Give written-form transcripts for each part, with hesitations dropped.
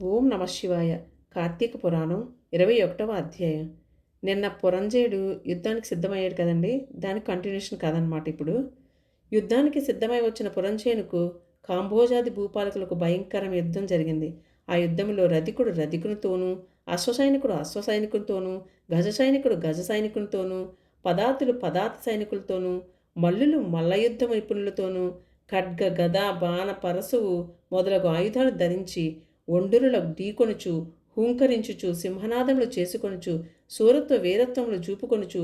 ఓం నమ శివాయ. కార్తీక పురాణం 21వ అధ్యాయం. నిన్న పురంజయుడు యుద్ధానికి సిద్ధమయ్యాడు కదండి. దానికి కంటిన్యూషన్ కాదనమాట ఇప్పుడు. యుద్ధానికి సిద్ధమై వచ్చిన పురంజయునుకు కాంబోజాది భూపాలకులకు భయంకరం యుద్ధం జరిగింది. ఆ యుద్ధంలో రధికుడు రధికునితోనూ, అశ్వసైనికుడు అశ్వసైనికునితోనూ, గజ సైనికుడు గజ సైనికునితోనూ, పదాతులు పదాతి సైనికులతోనూ, మల్లులు మల్లయుద్ధ నిపుణులతోనూ, ఖడ్గ గద బాణ పరశువు మొదలగు ఆయుధాలు ధరించి ఒండురులకు ఢీకొనుచు, హూంకరించుచు, సింహనాదములు చేసుకొనుచు, సూరత్వ వీరత్వములు చూపుకొనుచు,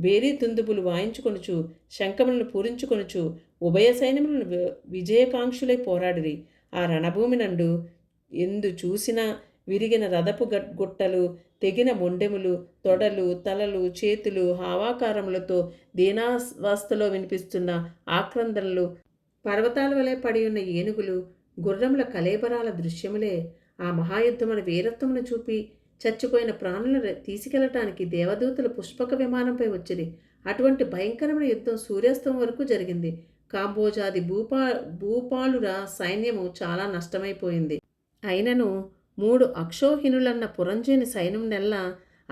బేరీ తుందుబులు వాయించుకొనుచు, శంఖములను పూరించుకొనుచు, ఉభయ సైన్యములను విజయకాంక్షులై పోరాడిరి. ఆ రణభూమి నందు ఎందు చూసిన విరిగిన రథపు గుట్టలు, తెగిన మొండెములు, తొడలు, తలలు, చేతులు, హావాకారములతో దీనావస్థలో వినిపిస్తున్న ఆక్రందనలు, పర్వతాల వలె పడి ఉన్న ఏనుగులు, గుర్రముల కలేబరాల దృశ్యములే ఆ మహాయుద్ధమున వీరత్వమును చూపి చచ్చిపోయిన ప్రాణులను తీసుకెళ్లటానికి దేవదూతల పుష్పక విమానంపై వచ్చిరి. అటువంటి భయంకరమైన యుద్ధం సూర్యాస్తం వరకు జరిగింది. కాంబోజాది భూపాలుర సైన్యము చాలా నష్టమైపోయింది. అయినను 3 అక్షోహిణులన్న పురంజయుని సైన్యం నెల్ల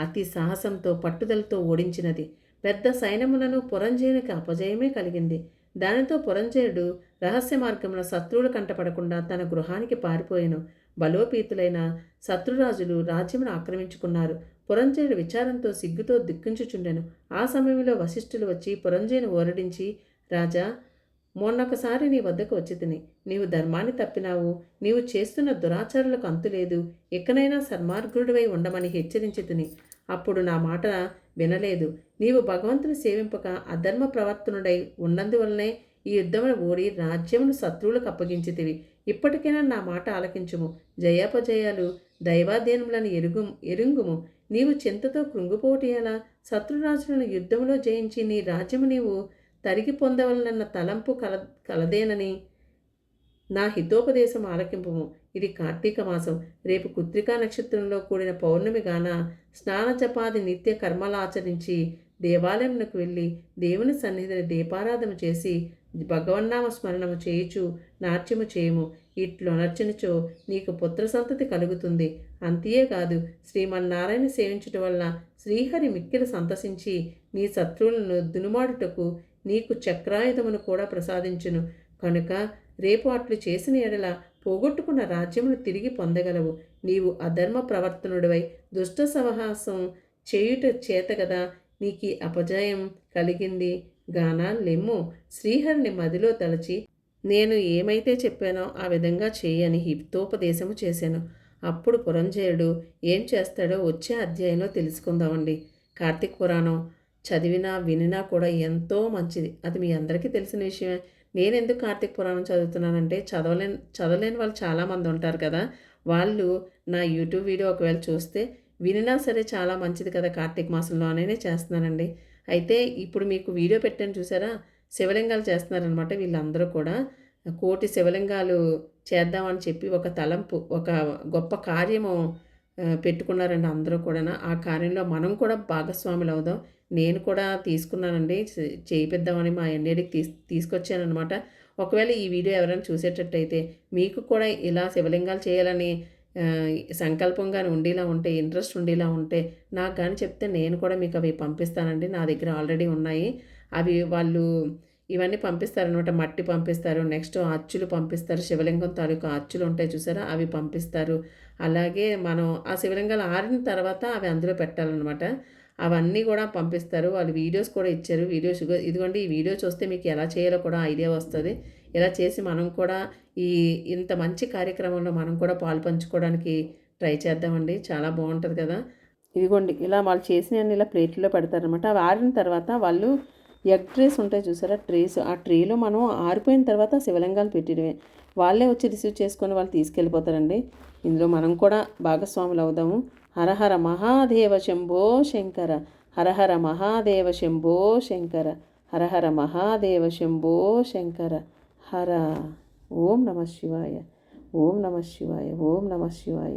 అతి సాహసంతో పట్టుదలతో ఓడించినది. పెద్ద సైన్యములను పురంజయునికి అపజయమే కలిగింది. దానితో పురంజయుడు రహస్య మార్గమున శత్రువులు కంటపడకుండా తన గృహానికి పారిపోయెను. బలోపేతులైన శత్రురాజులు రాజ్యమును ఆక్రమించుకున్నారు. పురంజయుడు విచారంతో సిగ్గుతో దిక్కించుచుండెను. ఆ సమయంలో వశిష్ఠులు వచ్చి పురంజయుని ఓరడించి, రాజా, మొన్నొకసారి నీ వద్దకు వచ్చి తిని నీవు ధర్మాన్ని తప్పినావు. నీవు చేస్తున్న దురాచారులకు అంతులేదు. ఎక్కనైనా సన్మార్గుడివై ఉండమని హెచ్చరించి తిని అప్పుడు నా మాట వినలేదు. నీవు భగవంతుని సేవింపక అధర్మ ప్రవర్తనుడై ఉన్నందువలనే ఈ యుద్ధమును ఓడి రాజ్యమును శత్రువులకు అప్పగించితివి. ఇప్పటికైనా నా మాట ఆలకించుము. జయాపజయాలు దైవాధీనములను ఎరుంగుము. నీవు చింతతో కృంగిపోవటి ఎలా? శత్రురాజులను యుద్ధములో జయించి నీ రాజ్యము నీవు తరిగి పొందవలనన్న తలంపు కలదేనని నా హితోపదేశం ఆలకింపుము. ఇది కార్తీక మాసం. రేపు కృత్తికా నక్షత్రంలో కూడిన పౌర్ణమి గాన స్నాన జపాది నిత్య కర్మలాచరించి దేవాలయమునకు వెళ్ళి దేవుని సన్నిధిని దీపారాధన చేసి భగవన్నామ స్మరణము చేయుచు నాట్యము చేయము. ఇట్లు నర్చనిచో నీకు పుత్ర సంతతి కలుగుతుంది. అంతేకాదు, శ్రీమన్నారాయణ సేవించుట వల్ల శ్రీహరి మిక్కిలి సంతసించి నీ శత్రువులను దునుమాడుటకు నీకు చక్రాయుధమును కూడా ప్రసాదించును. కనుక రేపు అట్లు చేసిన ఎడల పోగొట్టుకున్న రాజ్యమును తిరిగి పొందగలవు. నీవు అధర్మ ప్రవర్తనుడివై దుష్ట సహవాసం చేయుట చేతగదా నీకు అపజయం కలిగింది గాన లెమ్ము. శ్రీహరిని మదిలో తలచి నేను ఏమైతే చెప్పానో ఆ విధంగా చేయని హితోపదేశము చేశాను. అప్పుడు పురంజయుడు ఏం చేస్తాడో వచ్చే అధ్యాయంలో తెలుసుకుందామండి. కార్తీక పురాణం చదివినా వినినా కూడా ఎంతో మంచిది. అది మీ అందరికీ తెలిసిన విషయమే. నేను ఎందుకు కార్తీక పురాణం చదువుతున్నానంటే చదవలేని వాళ్ళు చాలామంది ఉంటారు కదా. వాళ్ళు నా యూట్యూబ్ వీడియో ఒకవేళ చూస్తే వినినా సరే చాలా మంచిది కదా కార్తీక మాసంలో అనే చేస్తున్నానండి. అయితే ఇప్పుడు మీకు వీడియో పెట్టాను చూసారా, శివలింగాలు చేస్తున్నారనమాట. వీళ్ళందరూ కూడా 1,000,000 శివలింగాలు చేద్దామని చెప్పి ఒక తలంపు, ఒక గొప్ప కార్యము పెట్టుకున్నారండి అందరూ కూడా. ఆ కార్యంలో మనం కూడా భాగస్వాములు అవుదాం. నేను కూడా తీసుకున్నానండి, చేయిద్దామని మా ఎన్ఏడికి తీసుకొచ్చానమాట. ఒకవేళ ఈ వీడియో ఎవరైనా చూసేటట్టయితే మీకు కూడా ఇలా శివలింగాలు చేయాలని సంకల్పంగానే ఉండేలా ఉంటే, ఇంట్రెస్ట్ ఉండేలా ఉంటే నాకు కానీ చెప్తే నేను కూడా మీకు అవి పంపిస్తానండి. నా దగ్గర ఆల్రెడీ ఉన్నాయి. అవి వాళ్ళు ఇవన్నీ పంపిస్తారనమాట. మట్టి పంపిస్తారు, నెక్స్ట్ అచ్చులు పంపిస్తారు. శివలింగం తాలూకు అచ్చులు ఉంటాయి చూసారా, అవి పంపిస్తారు. అలాగే మనం ఆ శివలింగాలు ఆరిన తర్వాత అవి అందులో పెట్టాలన్నమాట. అవన్నీ కూడా పంపిస్తారు. వాళ్ళు వీడియోస్ కూడా ఇచ్చారు. ఇదిగోండి, ఈ వీడియో చూస్తే మీకు ఎలా చేయాలో కూడా ఐడియా వస్తుంది. ఇలా చేసి మనం కూడా ఇంత మంచి కార్యక్రమంలో మనం కూడా పాలు పంచుకోవడానికి ట్రై చేద్దామండి. చాలా బాగుంటుంది కదా. ఇదిగోండి, ఇలా వాళ్ళు చేసినవన్నీ ఇలా ప్లేట్లో పెడతారనమాట. అవి ఆరిన తర్వాత వాళ్ళు ఎగ్ ట్రేస్ ఉంటాయి చూసారా, ట్రేస్, ఆ ట్రేలో మనం ఆరిపోయిన తర్వాత శివలింగాలు పెట్టడమే. వాళ్ళే వచ్చి రిసీవ్ చేసుకొని వాళ్ళు తీసుకెళ్ళిపోతారండి. ఇందులో మనం కూడా భాగస్వాములు అవుదాము. హరహర మహాదేవ శంభో శంకర, హరహర మహాదేవ శంభో శంకర, హరహర మహాదేవ శంభో శంకర. హర. ఓం నమ శివాయ, ఓం నమ శివాయ, ఓం నమ శివాయ.